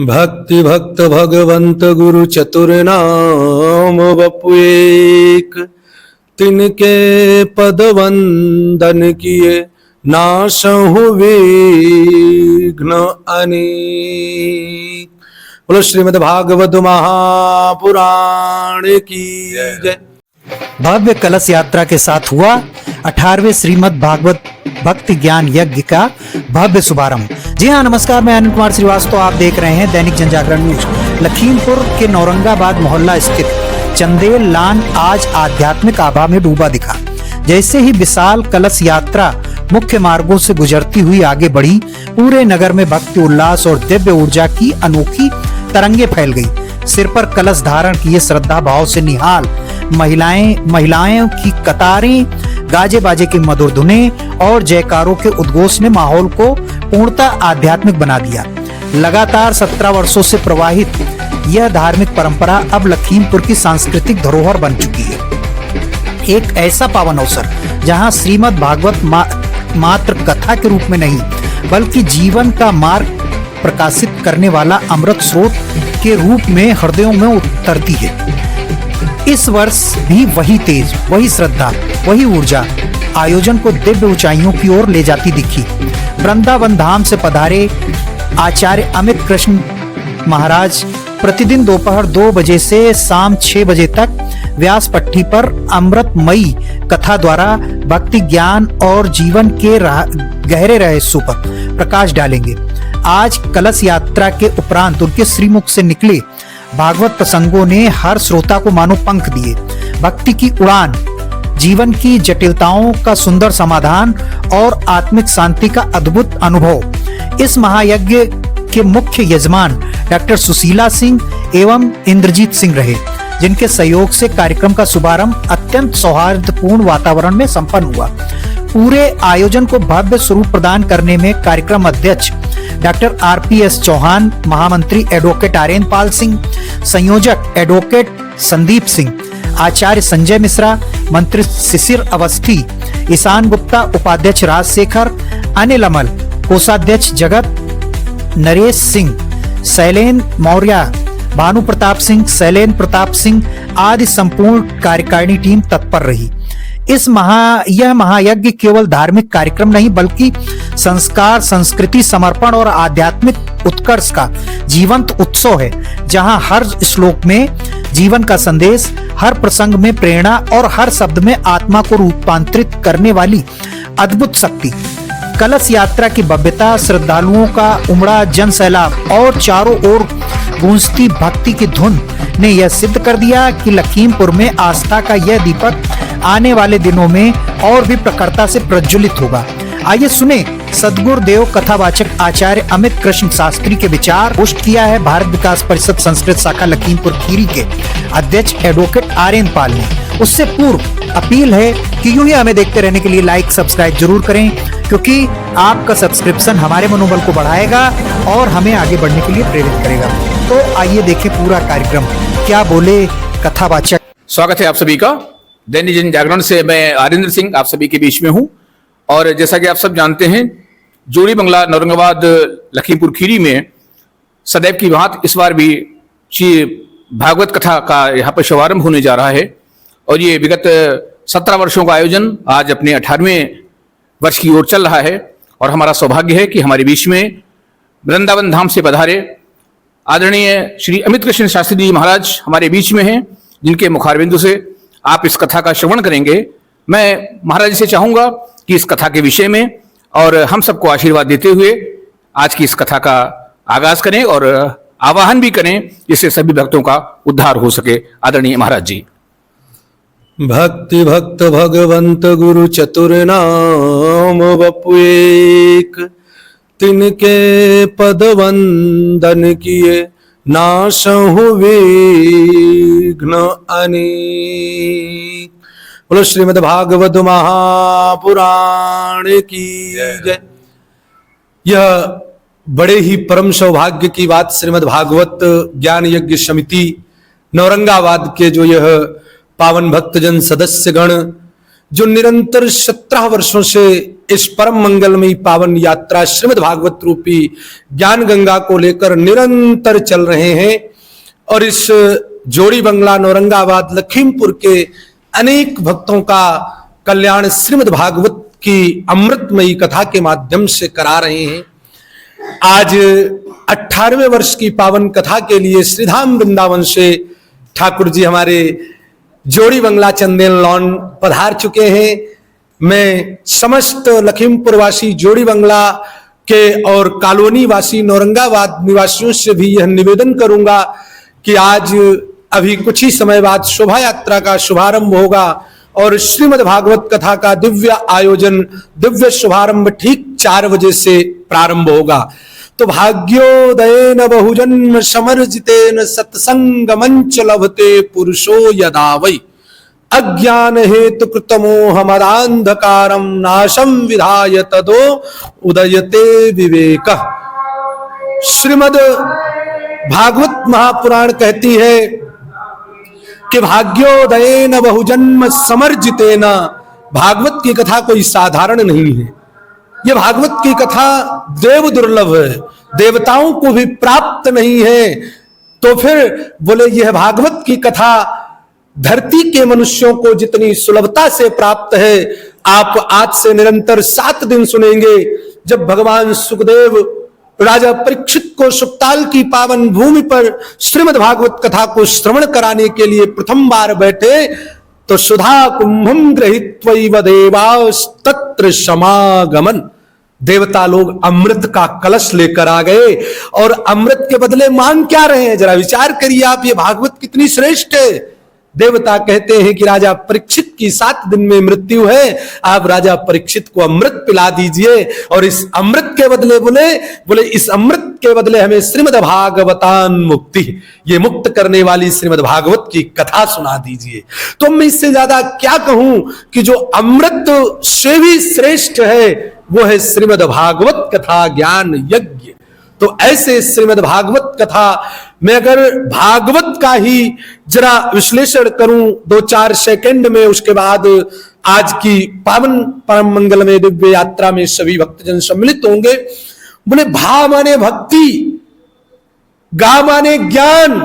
भक्ति भक्त भगवंत गुरु चतुर नाम बपु एक, तिनके पद वंदन किए नासहु विघ्न अनेक। बोलो श्रीमद् भागवत महापुराण की जय। भव्य कलश यात्रा के साथ हुआ 18वें श्रीमद् भागवत भक्ति ज्ञान यज्ञ का भव्य शुभारंभ। जी हाँ, नमस्कार, मैं अनिल कुमार श्रीवास्तव। आप देख रहे हैं दैनिक जनजागरण न्यूज। लखीमपुर के नौरंगाबाद मोहल्ला स्थित चंदेल लान आज आध्यात्मिक आभा में डूबा दिखा। जैसे ही विशाल कलश यात्रा मुख्य मार्गों से गुजरती हुई आगे बढ़ी, पूरे नगर में भक्ति उल्लास और दिव्य ऊर्जा की अनोखी तरंगे फैल गई। सिर पर कलश धारण किए श्रद्धा भाव से निहाल महिलाएं की कतारें, गाजे बाजे की मधुर धुनें और जयकारों के उद्घोष ने माहौल को पूर्णतः आध्यात्मिक बना दिया। लगातार 17 वर्षों से प्रवाहित यह धार्मिक परंपरा अब लखीमपुर की सांस्कृतिक धरोहर बन चुकी है। एक ऐसा पावन अवसर जहां श्रीमद् भागवत मात्र कथा के रूप में नहीं, बल्कि जीवन का मार्ग प्रकाशित करने वाला अमृत स्रोत के रूप में हृदयों में उतरती है। इस वर्ष भी वही तेज, वही श्रद्धा, वही ऊर्जा आयोजन को दिव्य ऊंचाइयों की ओर ले जाती दिखी। वृंदावन धाम से पधारे आचार्य अमित कृष्ण महाराज प्रतिदिन दोपहर 2 बजे से शाम 6 बजे तक व्यास पट्टी पर अमृतमयी कथा द्वारा भक्ति ज्ञान और जीवन के गहरे रहस्यों पर प्रकाश डालेंगे। आज कलश यात्रा के उपरांत उनके श्रीमुख से निकले भागवत प्रसंगों ने हर श्रोता को मानो पंख दिए। भक्ति की उड़ान, जीवन की जटिलताओं का सुंदर समाधान और आत्मिक शांति का अद्भुत अनुभव। इस महायज्ञ के मुख्य यजमान डॉक्टर सुशीला सिंह एवं इंद्रजीत सिंह रहे, जिनके सहयोग से कार्यक्रम का शुभारंभ अत्यंत सौहार्दपूर्ण वातावरण में संपन्न हुआ। पूरे आयोजन को भव्य स्वरूप प्रदान करने में कार्यक्रम अध्यक्ष डॉक्टर RPS चौहान, महामंत्री एडवोकेट आर्यन पाल सिंह, संयोजक एडवोकेट संदीप सिंह, आचार्य संजय मिश्रा, मंत्री शिशिर अवस्थी, ईशान गुप्ता, उपाध्यक्ष राजशेखर, अनिल अमल, कोषाध्यक्ष जगत, नरेश सिंह, शैलेन मौर्य, भानु प्रताप सिंह, शैलेन प्रताप सिंह आदि संपूर्ण कार्यकारिणी टीम तत्पर रही। यह महायज्ञ केवल धार्मिक कार्यक्रम नहीं, बल्कि संस्कार, संस्कृति, समर्पण और आध्यात्मिक उत्कर्ष का जीवंत उत्सव है, जहां हर श्लोक में जीवन का संदेश, हर प्रसंग में प्रेरणा और हर शब्द में आत्मा को रूपांतरित करने वाली अद्भुत शक्ति। कलश यात्रा की भव्यता, श्रद्धालुओं का उमड़ा जन सैलाब और चारों ओर गूंजती भक्ति की धुन ने यह सिद्ध कर दिया कि लखीमपुर में आस्था का यह दीपक आने वाले दिनों में और भी प्रखरता से प्रज्वलित होगा। आइए सुने सद्गुरुदेव कथावाचक आचार्य अमित कृष्ण शास्त्री के विचार। पोस्ट किया है भारत विकास परिषद संस्कृत शाखा लखीमपुर खीरी के अध्यक्ष एडवोकेट आर्यन पाल ने। उससे पूर्व अपील है कि यूं ही हमें देखते रहने के लिए लाइक सब्सक्राइब जरूर करें, क्योंकि आपका सब्सक्रिप्शन हमारे मनोबल को बढ़ाएगा और हमें आगे बढ़ने के लिए प्रेरित करेगा। तो आइए देखें पूरा कार्यक्रम, क्या बोले कथावाचक। स्वागत है आप सभी का दैनिक जनजागरण से। मैं आरिंद्र सिंह आप सभी के बीच में हूं और जैसा कि आप सब जानते हैं, जोड़ी बंगला नौरंगाबाद लखीमपुर खीरी में सदैव की भांति इस बार भी श्री भागवत कथा का यहाँ पर शुभारंभ होने जा रहा है। और ये विगत 17 वर्षों का आयोजन आज अपने 18वें वर्ष की ओर चल रहा है। और हमारा सौभाग्य है कि हमारे बीच में वृंदावन धाम से पधारे आदरणीय श्री अमित कृष्ण शास्त्री जी महाराज हमारे बीच में हैं, जिनके मुखारबिंदु से आप इस कथा का श्रवण करेंगे। मैं महाराज से चाहूंगा कि इस कथा के विषय में और हम सबको आशीर्वाद देते हुए आज की इस कथा का आगाज करें और आवाहन भी करें, जिससे सभी भक्तों का उद्धार हो सके। आदरणीय महाराज जी। भक्ति भक्त भगवंत गुरु चतुर नाम बपु एक, तिनके पद वंदन किए नासहु विघ्न अनेक। बोलो श्रीमद् भागवत महापुराण की जय। यह बड़े ही परम सौभाग्य की बात श्रीमद् भागवत ज्ञान यज्ञ समिति नौरंगाबाद के जो यह पावन भक्तजन सदस्यगण जो निरंतर 17 वर्षों से इस परम मंगलमयी पावन यात्रा श्रीमद् भागवत रूपी ज्ञान गंगा को लेकर निरंतर चल रहे हैं और इस जोड़ी बंगला औरंगाबाद लखीमपुर के अनेक भक्तों का कल्याण श्रीमद् भागवत की अमृतमयी कथा के माध्यम से करा रहे हैं। आज 18वें वर्ष की पावन कथा के लिए श्रीधाम वृंदावन से ठाकुर जी हमारे जोड़ी बंगला चंदेल लॉन पधार चुके हैं। मैं समस्त लखीमपुर वासी जोड़ी बंगला के और कॉलोनी वासी औरंगाबाद निवासियों से भी यह निवेदन करूंगा कि आज अभी कुछ ही समय बाद शोभा यात्रा का शुभारंभ होगा और श्रीमद् भागवत कथा का दिव्य आयोजन, दिव्य शुभारंभ ठीक 4 बजे से प्रारंभ होगा। तो भाग्योदयेन बहुजन्म समर्जितेन सत्संग मंच लभते पुरुषो यदा वै अज्ञान हेतु कृतमोह मदांधकारम नाशम विधाय तदो उदयते विवेक। श्रीमद् भागवत महापुराण कहती है कि भाग्योदयेन बहुजन्म समर्जितेन, भागवत की कथा कोई साधारण नहीं है। यह भागवत की कथा देव दुर्लभ है, देवताओं को भी प्राप्त नहीं है। तो फिर बोले यह भागवत की कथा धरती के मनुष्यों को जितनी सुलभता से प्राप्त है, आप आज से निरंतर 7 दिन सुनेंगे। जब भगवान सुखदेव राजा परीक्षित को सुक्ताल की पावन भूमि पर श्रीमद् भागवत कथा को श्रवण कराने के लिए प्रथम बार बैठे तो सुधा कुंभम गृहीत्वैव देवास्तत्र समागमन, देवता लोग अमृत का कलश लेकर आ गए और अमृत के बदले मांग क्या रहे हैं, जरा विचार करिए आप। ये भागवत कितनी श्रेष्ठ है। देवता कहते हैं कि राजा परीक्षित की 7 दिन में मृत्यु है, आप राजा परीक्षित को अमृत पिला दीजिए और इस अमृत के बदले बोले इस अमृत के बदले हमें श्रीमद् भागवतान मुक्ति, ये मुक्त करने वाली श्रीमद् भागवत की कथा सुना दीजिए। तो मैं इससे ज्यादा क्या कहूं कि जो अमृत से भी श्रेष्ठ है वो है श्रीमद् भागवत कथा ज्ञान यज्ञ। तो ऐसे श्रीमद् भागवत कथा मैं अगर भागवत का ही जरा विश्लेषण करूं 2-4 सेकंड में, उसके बाद आज की पावन परम मंगल में दिव्य यात्रा में सभी भक्तजन सम्मिलित होंगे। बोले भा माने भक्ति, गा माने ज्ञान,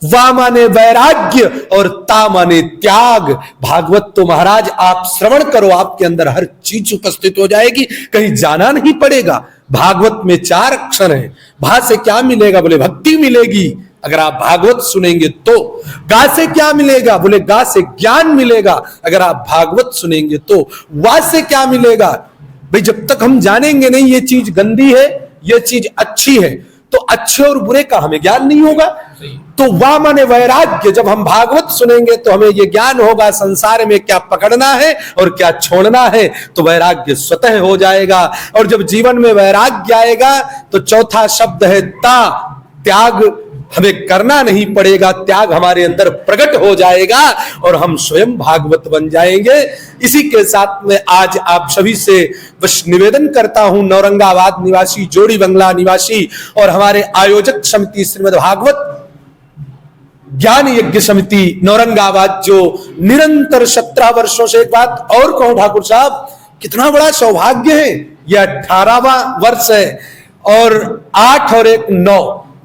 वा माने वैराग्य और ता माने त्याग। भागवत तो महाराज आप श्रवण करो, आपके अंदर हर चीज उपस्थित हो जाएगी, कहीं जाना नहीं पड़ेगा। भागवत में 4 अक्षर हैं। भा से क्या मिलेगा, बोले भक्ति मिलेगी अगर आप भागवत सुनेंगे तो। गा से क्या मिलेगा, बोले गा से ज्ञान मिलेगा अगर आप भागवत सुनेंगे तो। वा से क्या मिलेगा, भाई जब तक हम जानेंगे नहीं ये चीज गंदी है, ये चीज अच्छी है, तो अच्छे और बुरे का हमें ज्ञान नहीं होगा। तो वा माने वैराग्य, जब हम भागवत सुनेंगे तो हमें ये ज्ञान होगा संसार में क्या पकड़ना है और क्या छोड़ना है, तो वैराग्य स्वतः हो जाएगा। और जब जीवन में वैराग्य आएगा तो चौथा शब्द है ता, त्याग हमें करना नहीं पड़ेगा, त्याग हमारे अंदर प्रकट हो जाएगा और हम स्वयं भागवत बन जाएंगे। इसी के साथ में आज आप सभी से बस निवेदन करता हूं, औरंगाबाद निवासी, जोड़ी बंगला निवासी और हमारे आयोजक समिति श्रीमद् भागवत ज्ञान यज्ञ समिति औरंगाबाद जो निरंतर 17 वर्षों से, एक बात और कहूं ठाकुर साहब, कितना बड़ा सौभाग्य है। यह 18वां वर्ष है और 8 और 1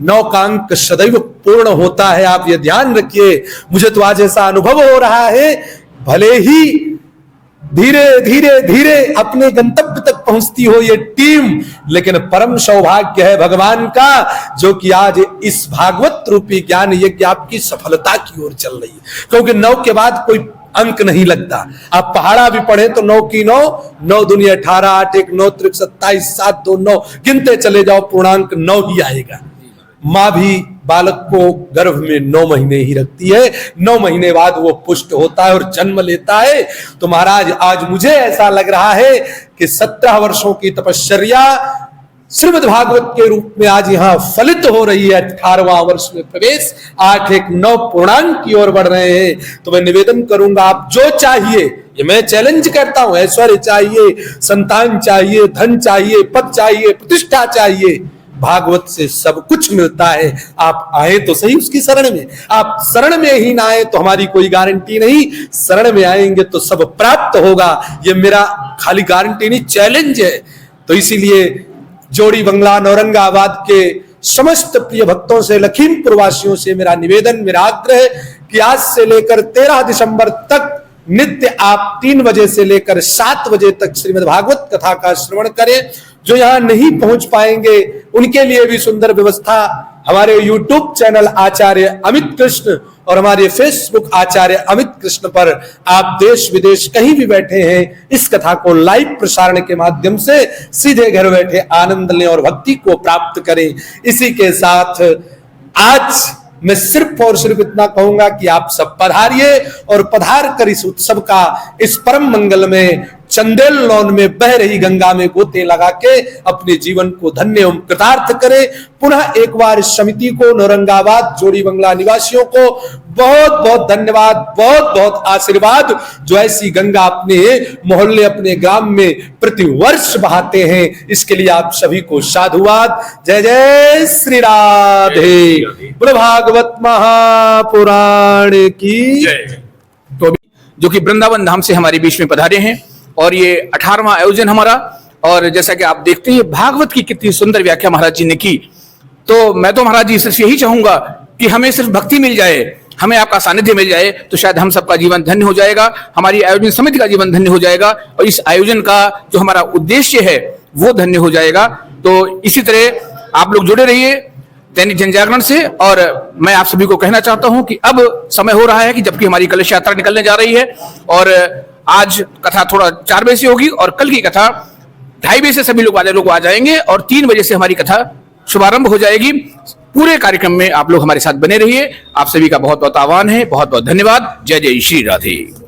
9 का अंक सदैव पूर्ण होता है। आप ये ध्यान रखिए। मुझे तो आज ऐसा अनुभव हो रहा है, भले ही धीरे धीरे धीरे अपने गंतव्य तक पहुंचती हो ये टीम, लेकिन परम सौभाग्य है भगवान का जो कि आज इस भागवत रूपी ज्ञान यज्ञ आपकी सफलता की ओर चल रही है। क्योंकि 9 के बाद कोई अंक नहीं लगता। आप पहाड़ा भी पढ़े तो 9 की 9, 9 दूनी 18, 8 1 9 त्रिक 27, 7 2 9, गिनते चले जाओ, पूर्णांक 9 ही आएगा। माँ भी बालक को गर्भ में 9 महीने ही रखती है, 9 महीने बाद वो पुष्ट होता है और जन्म लेता है। तो महाराज आज मुझे ऐसा लग रहा है कि 17 वर्षों की तपश्चर्या श्रीमद् भागवत के रूप में आज यहाँ फलित हो रही है। 18वां वर्ष में प्रवेश, 8 1 9 पूर्णांक की ओर बढ़ रहे हैं। तो मैं निवेदन करूंगा, आप जो चाहिए, ये मैं चैलेंज करता हूं, ऐश्वर्य चाहिए, संतान चाहिए, धन चाहिए, पद चाहिए, प्रतिष्ठा चाहिए, भागवत से सब कुछ मिलता है। आप आए तो सही उसकी शरण में, आप शरण में ही ना आए तो हमारी कोई गारंटी नहीं, शरण में आएंगे तो सब प्राप्त होगा। ये मेरा खाली गारंटी नहीं, चैलेंज है। तो इसीलिए जोड़ी बंगला औरंगाबाद के समस्त प्रिय भक्तों से, लखीमपुर वासियों से मेरा निवेदन, मेरा आग्रह कि आज से लेकर 13 दिसंबर तक नित्य आप 3 बजे से लेकर 7 बजे तक श्रीमद् भागवत कथा का श्रवण करें। जो यहां नहीं पहुंच पाएंगे उनके लिए भी सुंदर व्यवस्था हमारे YouTube चैनल आचार्य अमित कृष्ण और हमारे फेसबुक आचार्य अमित कृष्ण पर आप देश विदेश कहीं भी बैठे हैं इस कथा को लाइव प्रसारण के माध्यम से सीधे घर बैठे आनंद लें और भक्ति को प्राप्त करें। इसी के साथ आज मैं सिर्फ और सिर्फ इतना कहूंगा कि आप सब पधारिए और पधार कर इस उत्सव का, इस परम मंगल में चंदेल लॉन में बह रही गंगा में गोते लगा के अपने जीवन को धन्य एवं कृतार्थ करें। पुनः एक बार समिति को, औरंगाबाद जोड़ी बंगला निवासियों को बहुत बहुत धन्यवाद, बहुत बहुत आशीर्वाद। जो ऐसी गंगा अपने मोहल्ले, अपने ग्राम में प्रति वर्ष बहाते हैं, इसके लिए आप सभी को साधुवाद। जय जय श्री राधे। बोलो भागवत महापुराण की जय। तो अभी जो कि वृंदावन धाम से हमारे बीच में पधारे हैं और ये 18वां आयोजन हमारा, और जैसा कि आप देखते हैं भागवत की कितनी सुंदर व्याख्या महाराज जी ने की। तो मैं तो महाराज जी सिर्फ यही चाहूंगा कि हमें सिर्फ भक्ति मिल जाए, हमें आपका सानिध्य मिल जाए तो शायद हम सबका जीवन धन्य हो जाएगा, हमारी आयोजन समिति का जीवन धन्य हो जाएगा और इस आयोजन का जो हमारा उद्देश्य है वो धन्य हो जाएगा। तो इसी तरह आप लोग जुड़े रहिए दैनिक जनजागरण से। और मैं आप सभी को कहना चाहता हूं कि अब समय हो रहा है कि जबकि हमारी कलश यात्रा निकलने जा रही है और आज कथा थोड़ा 4 बजे से होगी और कल की कथा 2:30 बजे से सभी लोग वाले लोग आ जाएंगे और 3 बजे से हमारी कथा शुभारंभ हो जाएगी। पूरे कार्यक्रम में आप लोग हमारे साथ बने रहिए। आप सभी का बहुत बहुत आह्वान है। बहुत बहुत धन्यवाद। जय जय श्री राधे।